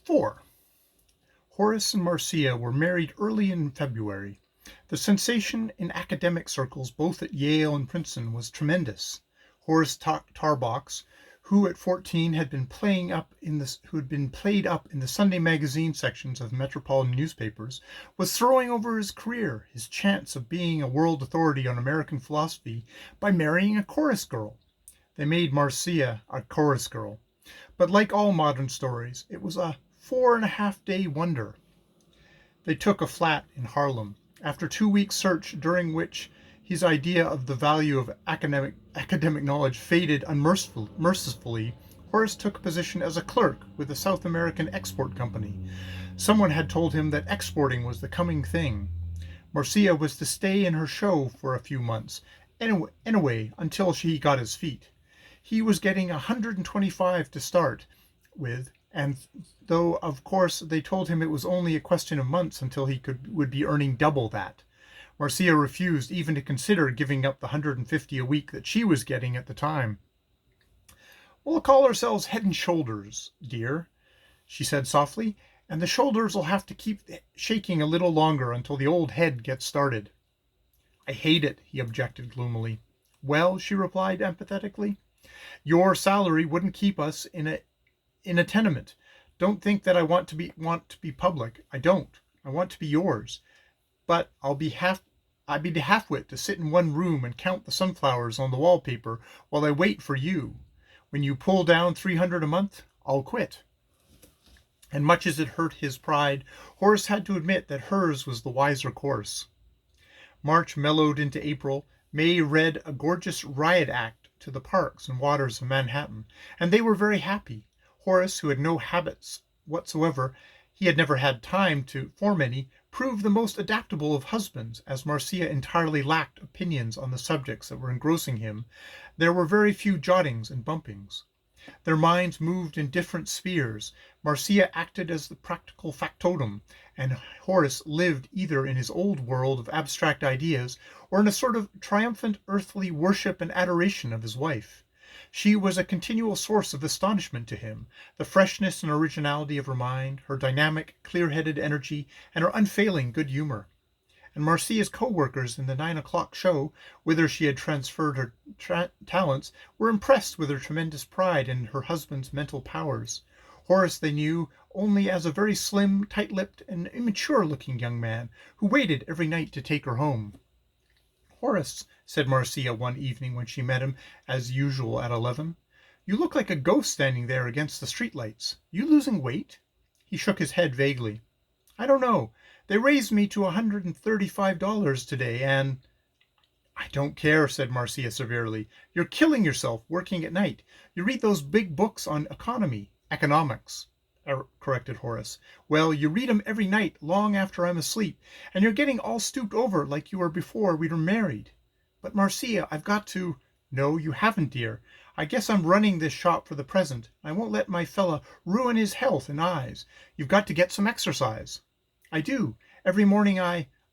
4. Horus and Marcia were married early in February. The sensation in academic circles, both at Yale and Princeton, was tremendous. Horace Tarbox, who at 14 had been played up in the Sunday magazine sections of metropolitan newspapers, was throwing over his career, his chance of being a world authority on American philosophy, by marrying a chorus girl. They made Marcia a chorus girl. But like all modern stories, it was a 4.5-day wonder. They took a flat in Harlem. After 2 weeks' search, during which his idea of the value of academic knowledge faded unmercifully, Horace took a position as a clerk with a South American export company. Someone had told him that exporting was the coming thing. Marcia was to stay in her show for a few months, anyway, until he got his feet. He was getting 125 to start with, and though of course they told him it was only a question of months until he would be earning double that. Marcia refused even to consider giving up the 150 a week that she was getting at the time. "We'll call ourselves Head and Shoulders, dear," she said softly, "and the shoulders will have to keep shaking a little longer until the old head gets started." "I hate it," he objected gloomily. "Well," she replied empathetically, "your salary wouldn't keep us in a tenement. Don't think that I want to be public. I don't. I want to be yours. But I'd be the half-wit to sit in one room and count the sunflowers on the wallpaper while I wait for you. When you pull down 300 a month, I'll quit." And much as it hurt his pride, Horace had to admit that hers was the wiser course. March mellowed into April. May read a gorgeous riot act to the parks and waters of Manhattan, and they were very happy. Horace, who had no habits whatsoever, he had never had time to form any, proved the most adaptable of husbands. As Marcia entirely lacked opinions on the subjects that were engrossing him, there were very few jottings and bumpings. Their minds moved in different spheres. Marcia acted as the practical factotum, and Horace lived either in his old world of abstract ideas or in a sort of triumphant earthly worship and adoration of his wife. She was a continual source of astonishment to him, the freshness and originality of her mind, her dynamic, clear-headed energy, and her unfailing good humor. And Marcia's co-workers in the 9 o'clock show, whither she had transferred her talents, were impressed with her tremendous pride in her husband's mental powers. Horace they knew only as a very slim, tight-lipped, and immature-looking young man who waited every night to take her home. "Horace," said Marcia one evening when she met him as usual at 11, "you look like a ghost standing there against the street-lights. You losing weight?" He shook his head vaguely. "I don't know. They raised me to $135 today, and—" "I don't care," said Marcia severely. "You're killing yourself working at night. You read those big books on economics, corrected Horace. "Well, you read 'em every night long after I'm asleep, and you're getting all stooped over like you were before we were married." "But Marcia, I've got to—" "No, you haven't, dear. I guess I'm running this shop for the present. I won't let my fella ruin his health and eyes. You've got to get some exercise." "I do. Every morning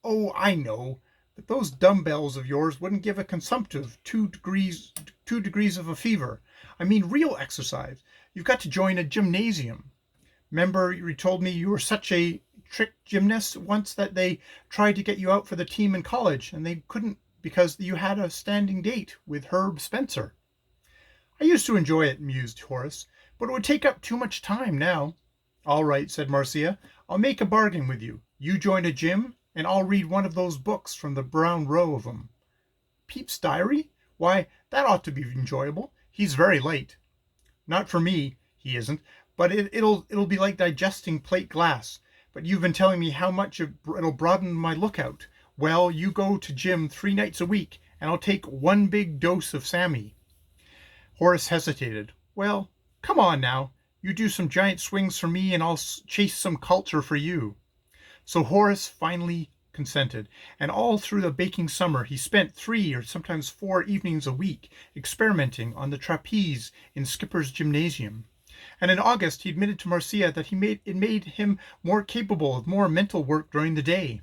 Oh, I know. But those dumbbells of yours wouldn't give a consumptive 2 degrees of a fever. I mean real exercise. You've got to join a gymnasium. 'Member you told me you were such a trick gymnast once that they tried to get you out for the team in college, and they couldn't because you had a standing date with Herb Spencer." "I used to enjoy it," mused Horace, "but it would take up too much time now." "All right," said Marcia. "I'll make a bargain with you. You join a gym, and I'll read one of those books from the brown row of 'em." "Pepys' Diary? Why, that ought to be enjoyable. He's very late." "Not for me, he isn't, but it'll be like digesting plate glass. But you've been telling me how much it'll broaden my lookout. Well, you go to gym 3 nights a week, and I'll take one big dose of Sammy." Horace hesitated. "Well, come on now. You do some giant swings for me, and I'll chase some culture for you." So Horace finally consented, and all through the baking summer he spent 3 or sometimes 4 evenings a week experimenting on the trapeze in Skipper's gymnasium. And in August he admitted to Marcia that it made him more capable of more mental work during the day.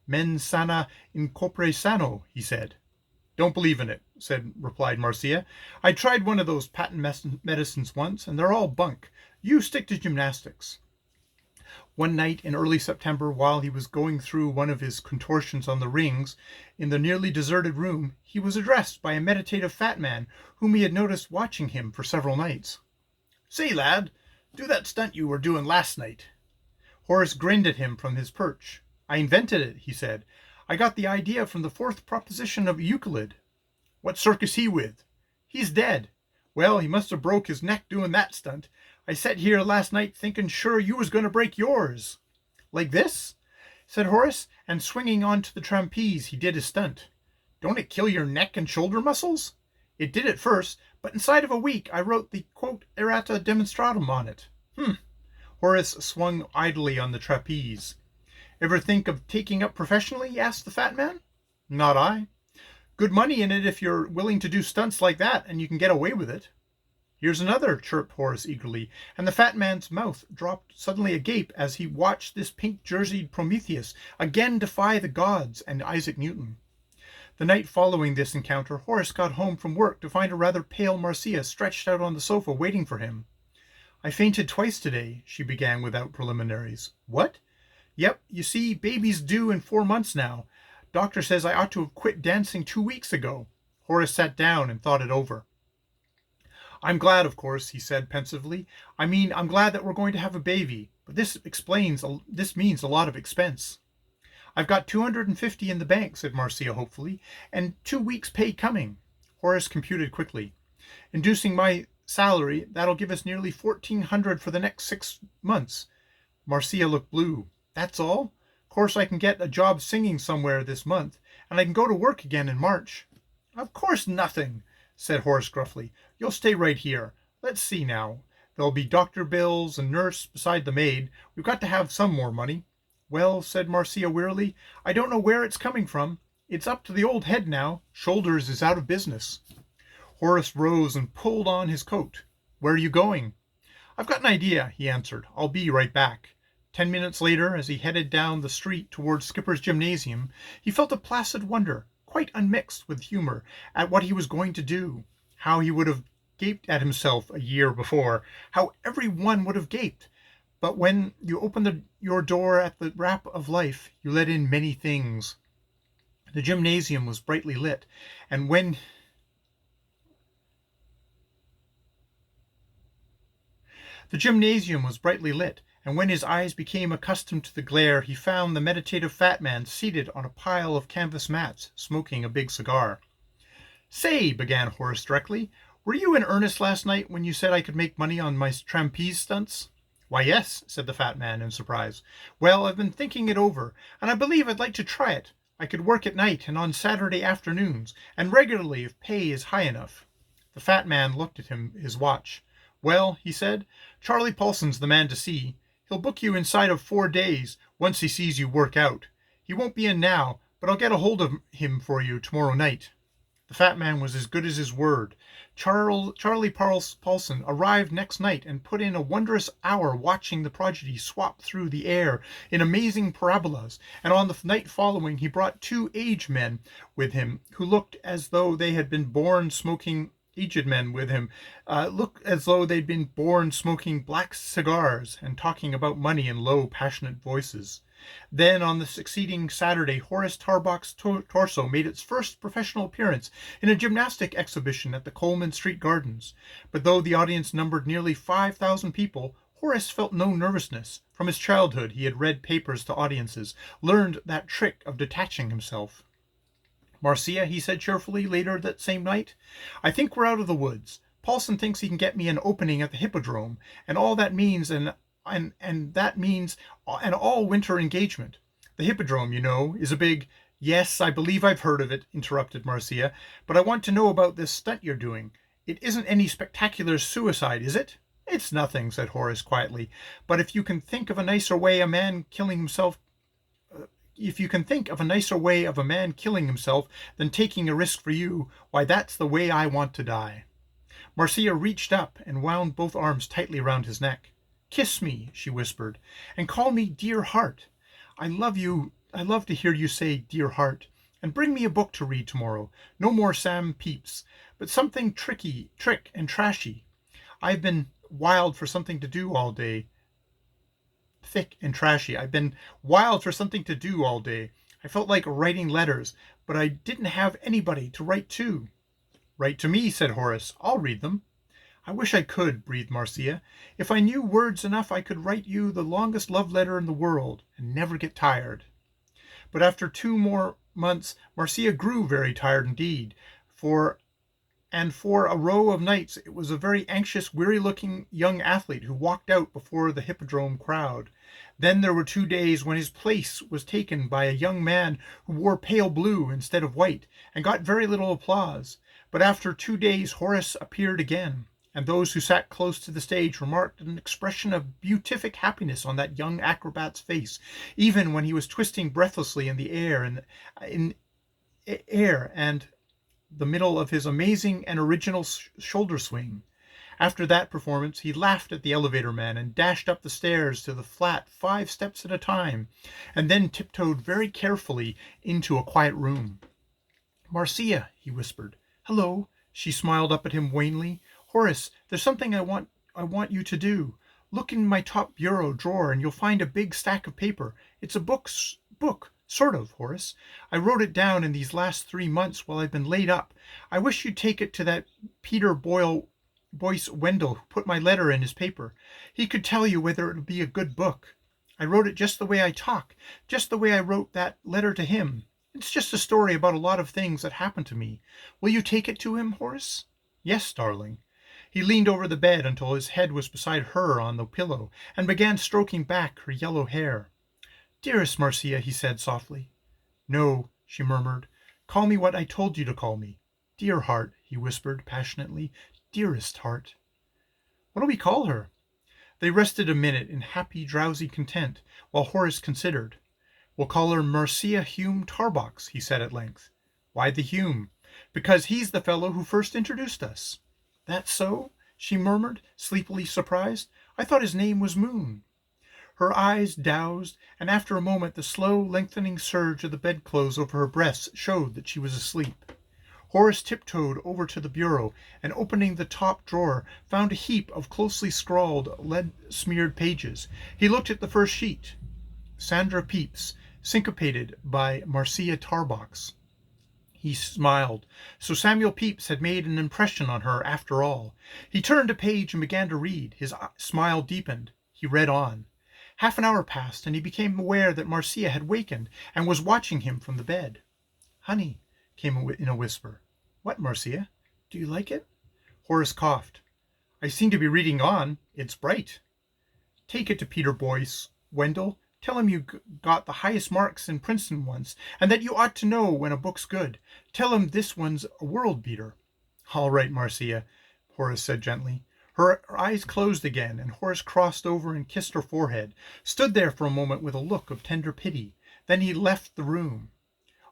"Mens sana in corpore sano," he said. "Don't believe in it," replied Marcia. "I tried one of those patent medicines once, and they're all bunk. You stick to gymnastics." One night in early September, while he was going through one of his contortions on the rings in the nearly deserted room, he was addressed by a meditative fat man whom he had noticed watching him for several nights. "Say, lad, do that stunt you were doing last night." Horus grinned at him from his perch. "I invented it," he said. "I got the idea from the fourth proposition of Euclid." "What circus he with?" "He's dead." "Well, he must have broke his neck doing that stunt. I sat here last night thinking sure you was going to break yours." "Like this?" said Horus, and swinging on to the trapeze he did his stunt. "Don't it kill your neck and shoulder muscles?" "It did at first, but inside of a week I wrote the quote errata demonstratum on it." Horus swung idly on the trapeze. "Ever think of taking up professionally?" asked the fat man. "Not I." "Good money in it if you're willing to do stunts like that, and you can get away with it." "Here's another," chirped Horus eagerly, and the fat man's mouth dropped suddenly agape as he watched this pink-jerseyed Prometheus again defy the gods and Isaac Newton. The night following this encounter, Horus got home from work to find a rather pale Marcia stretched out on the sofa waiting for him. "I fainted twice today," she began without preliminaries. "What?" "Yep, you see, baby's due in 4 months now. Doctor says I ought to have quit dancing 2 weeks ago." Horus sat down and thought it over. "I'm glad, of course," he said pensively. I'm glad that we're going to have a baby, but this means a lot of expense." "I've got 250 in the bank," said Marcia hopefully, "and 2 weeks' pay coming." Horus computed quickly. "Inducing my salary, that'll give us nearly 1,400 for the next 6 months. Marcia looked blue. "That's all? Of course I can get a job singing somewhere this month, and I can go to work again in March." "Of course nothing," said Horus gruffly. "You'll stay right here. Let's see now. There'll be doctor bills and nurse beside the maid. We've got to have some more money." "Well," said Marcia wearily, "I don't know where it's coming from. It's up to the old head now. Shldrs is out of business." Horus rose and pulled on his coat. "Where are you going?" "I've got an idea," he answered. "I'll be right back." 10 minutes later, as he headed down the street towards Skipper's gymnasium, he felt a placid wonder, quite unmixed with humor, at what he was going to do. How he would have gaped at himself a year before. How every one would have gaped. But when you open your door at the rap of life, you let in many things. The gymnasium was brightly lit, and when his eyes became accustomed to the glare, he found the meditative fat man seated on a pile of canvas mats, smoking a big cigar. "Say," began Horus directly, "were you in earnest last night when you said I could make money on my trapeze stunts?" "Why, yes," said the fat man in surprise. "Well, I've been thinking it over, and I believe I'd like to try it. I could work at night and on Saturday afternoons, and regularly if pay is high enough." The fat man looked at his watch. "Well," he said, "Charlie Paulson's the man to see. He'll book you inside of 4 days, once he sees you work out. He won't be in now, but I'll get a hold of him for you tomorrow night." The fat man was as good as his word. Charlie Paulson arrived next night and put in a wondrous hour watching the prodigy swap through the air in amazing parabolas, and on the night following he brought 2 aged men with him who looked as though they had been born smoking black cigars and talking about money in low, passionate voices. Then, on the succeeding Saturday, Horus Tarbox's torso made its first professional appearance in a gymnastic exhibition at the Coleman Street Gardens. But though the audience numbered nearly 5,000 people, Horus felt no nervousness. From his childhood he had read papers to audiences, learned that trick of detaching himself. "Marcia," he said cheerfully later that same night, "I think we're out of the woods. Paulson thinks he can get me an opening at the Hippodrome, and all that means an all-winter engagement. The Hippodrome, you know, is a big—" "Yes, I believe I've heard of it," interrupted Marcia, "but I want to know about this stunt you're doing. It isn't any spectacular suicide, is it?" "It's nothing," said Horus quietly, "but if you can think of a nicer way of a man killing himself than taking a risk for you, why, that's the way I want to die." Marcia reached up and wound both arms tightly round his neck. "Kiss me," she whispered, "and call me dear heart. I love to hear you say dear heart. And bring me a book to read tomorrow. No more Sam Pepys, but something trick and trashy. I've been wild for something to do all day." thick and trashy. I've been wild for something to do all day. I felt like writing letters, but I didn't have anybody to write to. Write to me, said Horace. I'll read them. I wish I could, breathed Marcia. If I knew words enough, I could write you the longest love letter in the world and never get tired. But after 2 more months, Marcia grew very tired indeed, for a row of nights it was a very anxious, weary-looking young athlete who walked out before the hippodrome crowd. Then there were 2 days when his place was taken by a young man who wore pale blue instead of white, and got very little applause. But after 2 days Horace appeared again, and those who sat close to the stage remarked an expression of beatific happiness on that young acrobat's face, even when he was twisting breathlessly in the air and the middle of his amazing and original shoulder swing. After that performance, he laughed at the elevator man and dashed up the stairs to the flat 5 steps at a time, and then tiptoed very carefully into a quiet room. Marcia, he whispered. Hello. She smiled up at him wanly. Horace, there's something I want you to do. Look in my top bureau drawer and you'll find a big stack of paper. It's a book, sort of, Horace. I wrote it down in these last 3 months while I've been laid up. I wish you'd take it to that Peter Boyce Wendell who put my letter in his paper. He could tell you whether it would be a good book. I wrote it just the way I talk, just the way I wrote that letter to him. It's just a story about a lot of things that happened to me. Will you take it to him, Horace? Yes, darling. He leaned over the bed until his head was beside her on the pillow, and began stroking back her yellow hair. Dearest Marcia, he said softly. No, she murmured. Call me what I told you to call me. Dear heart, he whispered passionately. Dearest heart. What'll we call her? They rested a minute in happy, drowsy content, while Horace considered. We'll call her Marcia Hume Tarbox, he said at length. Why the Hume? Because he's the fellow who first introduced us. That so? She murmured, sleepily surprised. I thought his name was Moon. Her eyes dowsed, and after a moment the slow, lengthening surge of the bedclothes over her breasts showed that she was asleep. Horace tiptoed over to the bureau, and opening the top drawer, found a heap of closely scrawled, lead-smeared pages. He looked at the first sheet. Sandra Pepys, syncopated by Marcia Tarbox. He smiled. So Samuel Pepys had made an impression on her after all. He turned a page and began to read. His smile deepened. He read on. Half an hour passed, and he became aware that Marcia had wakened and was watching him from the bed. Honey, came in a whisper. What, Marcia? Do you like it? Horace coughed. I seem to be reading on. It's bright. Take it to Peter Boyce, Wendell. Tell him you got the highest marks in Princeton once, and that you ought to know when a book's good. Tell him this one's a world beater. All right, Marcia, Horace said gently. Her eyes closed again, and Horace crossed over and kissed her forehead, stood there for a moment with a look of tender pity. Then he left the room.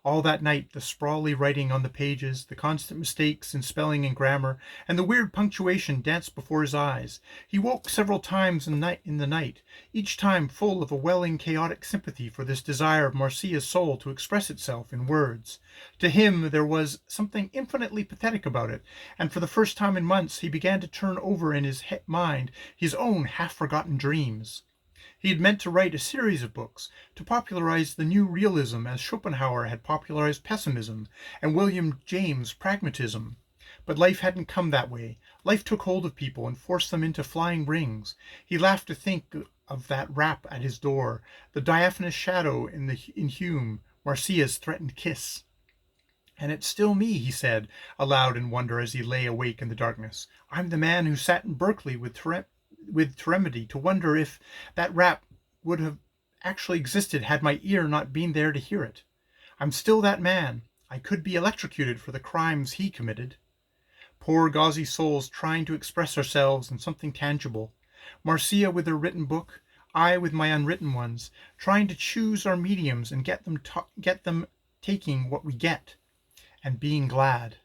All that night, the sprawly writing on the pages, the constant mistakes in spelling and grammar, and the weird punctuation danced before his eyes. He woke several times in the night, each time full of a welling, chaotic sympathy for this desire of Marcia's soul to express itself in words. To him there was something infinitely pathetic about it, and for the first time in months he began to turn over in his mind his own half-forgotten dreams. He had meant to write a series of books, to popularize the new realism as Schopenhauer had popularized pessimism, and William James pragmatism. But life hadn't come that way. Life took hold of people and forced them into flying rings. He laughed to think of that rap at his door, the diaphanous shadow in Hume, Marcia's threatened kiss. And it's still me, he said, aloud in wonder as he lay awake in the darkness. I'm the man who sat in Berkeley with Tremedy to wonder if that rap would have actually existed had my ear not been there to hear it. I'm still that man. I could be electrocuted for the crimes he committed. Poor gauzy souls trying to express ourselves in something tangible. Marcia with her written book, I with my unwritten ones, trying to choose our mediums and get them taking what we get, and being glad.